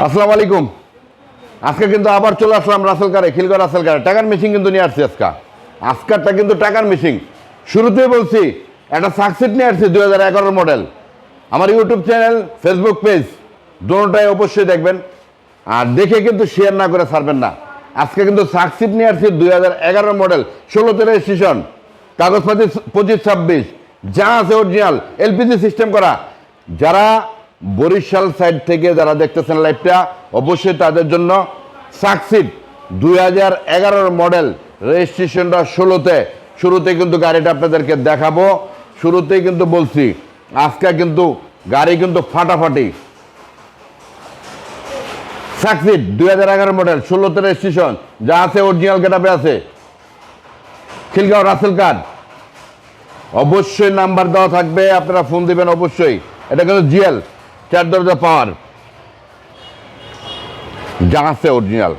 আসসালামু আলাইকুম। আজকে কিন্তু আবার চলে আসলাম রাসেল কারে, খিলগড় রাসেল কারে। টাকার মেশিন কিন্তু নিয়ে আসছি আজকারটা কিন্তু টাকার মেশিন। শুরুতেই বলছি একটা সাকসিড নিয়ে আসছি 2011 মডেল। আমার ইউটিউব চ্যানেল, ফেসবুক পেজ দুটোটাই অবশ্যই দেখবেন, আর দেখে কিন্তু শেয়ার না করে ছাড়বেন না। আজকে কিন্তু সাকসিড নিয়ে আসছি 2011 মডেল, 16তে রেজিস্ট্রেশন, কাগজপাতি 25-26, যা আছে অরিজিনাল, এলপিজি সিস্টেম করা। যারা বরিশাল সাইড থেকে যারা দেখতেছেন লাইভটা, অবশ্যই তাদের জন্য সাকসিড 2011 মডেল, রেজিস্ট্রেশনটা 16তে। শুরুতে কিন্তু গাড়িটা আপনাদেরকে দেখাবো। শুরুতেই কিন্তু বলছি আজকে কিন্তু গাড়ি কিন্তু ফাটাফাটি। সাকসিড 2011 মডেল, 16তে রেজিস্ট্রেশন, যা আছে অরিজিনাল গেটআপে আছে, খিলগাঁও রাসেল কার। অবশ্যই নাম্বার দেওয়া থাকবে, আপনারা ফোন দিবেন অবশ্যই। এটা কিন্তু জিএল 4 দরজা পাওয়ার, যা আছে অরিজিনাল।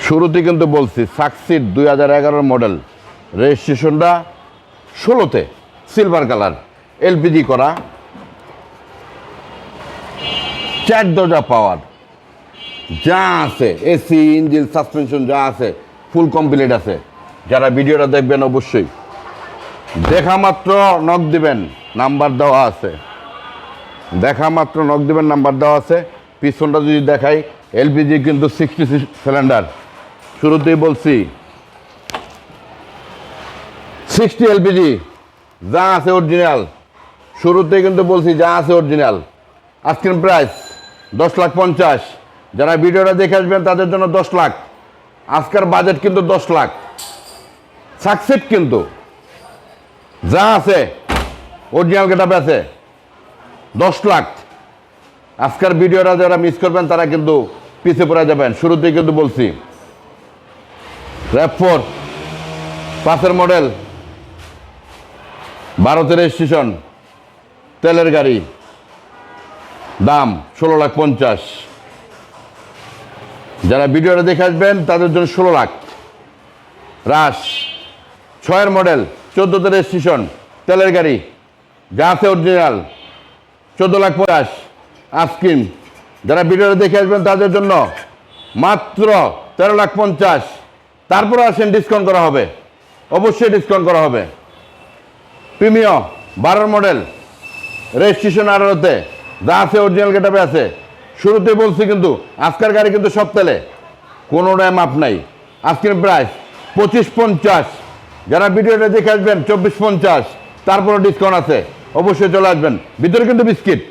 শুরুতে কিন্তু বলছি সাকসিড 2011 মডেল, রেজিস্ট্রেশনটা 16তে, সিলভার কালার, এলপিজি করা, 4 দরজা পাওয়ার, যা আছে এসি, ইঞ্জিন, সাসপেনশন যা আছে ফুল কমপ্লিট আছে। যারা ভিডিওটা দেখবেন অবশ্যই দেখা মাত্র নক দিবেন, নাম্বার দেওয়া আছে। দেখা মাত্র নক দিবেন, নাম্বার দেওয়া আছে। পিছনটা যদি দেখাই, এলপিজি কিন্তু 66 সিলিন্ডার। শুরুতেই বলছি 60 এলপিজি, যা আছে অরিজিনাল। শুরুতেই কিন্তু বলছি যা আছে অরিজিনাল। আজকের প্রাইস 10,50,000। যারা ভিডিওটা দেখে আসবেন তাদের জন্য 10 লাখ। আজকের বাজেট কিন্তু 10 লাখ। সাকসিড কিন্তু যা আছে অরিজিনাল গেটআপে আছে, 10 লাখ। আজকের ভিডিওটা যারা মিস করবেন তারা কিন্তু পিছিয়ে পড়ে যাবেন। শুরুতেই কিন্তু বলছি RAV4 5 মডেল, 12তে রেজিস্ট্রেশন, তেলের গাড়ি, দাম 16,50,000। যারা ভিডিওটা দেখে আসবেন তাদের জন্য 16 লাখ। রাশ 6 মডেল, 14তে রেজিস্ট্রেশন, তেলের গাড়ি, যা আছে অরিজিনাল, 14,50,000। আইসক্রিম যারা ভিডিওটা দেখে আসবেন তাদের জন্য মাত্র 13,50,000। তারপরে আসেন ডিসকাউন্ট করা হবে, অবশ্যই ডিসকাউন্ট করা হবে। প্রিমিয়াম 12 মডেল, রেজিস্ট্রেশন 18তে, যা আছে অরিজিনাল গেটআপে আছে। শুরুতে বলছি কিন্তু আজকের গাড়ি কিন্তু সব তেলে, কোনোটাই মাপ নাই। আজকের প্রাইস 25,50,000। যারা ভিডিওটা দেখে আসবেন 24,50,000, তারপরে ডিসকাউন্ট আছে, অবশ্যই চলে আসবেন। ভিতরে কিন্তু বিস্কিট,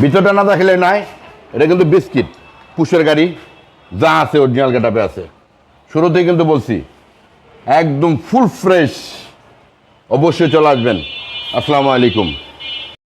ভিতরটা না দেখলে নাই, এটা কিন্তু বিস্কিট, পুষের গাড়ি, যা আছে অরিজিনাল গেটআপে আছে। শুরুতেই কিন্তু বলছি একদম ফুল ফ্রেশ, অবশ্যই চলে আসবেন। আসসালামু আলাইকুম।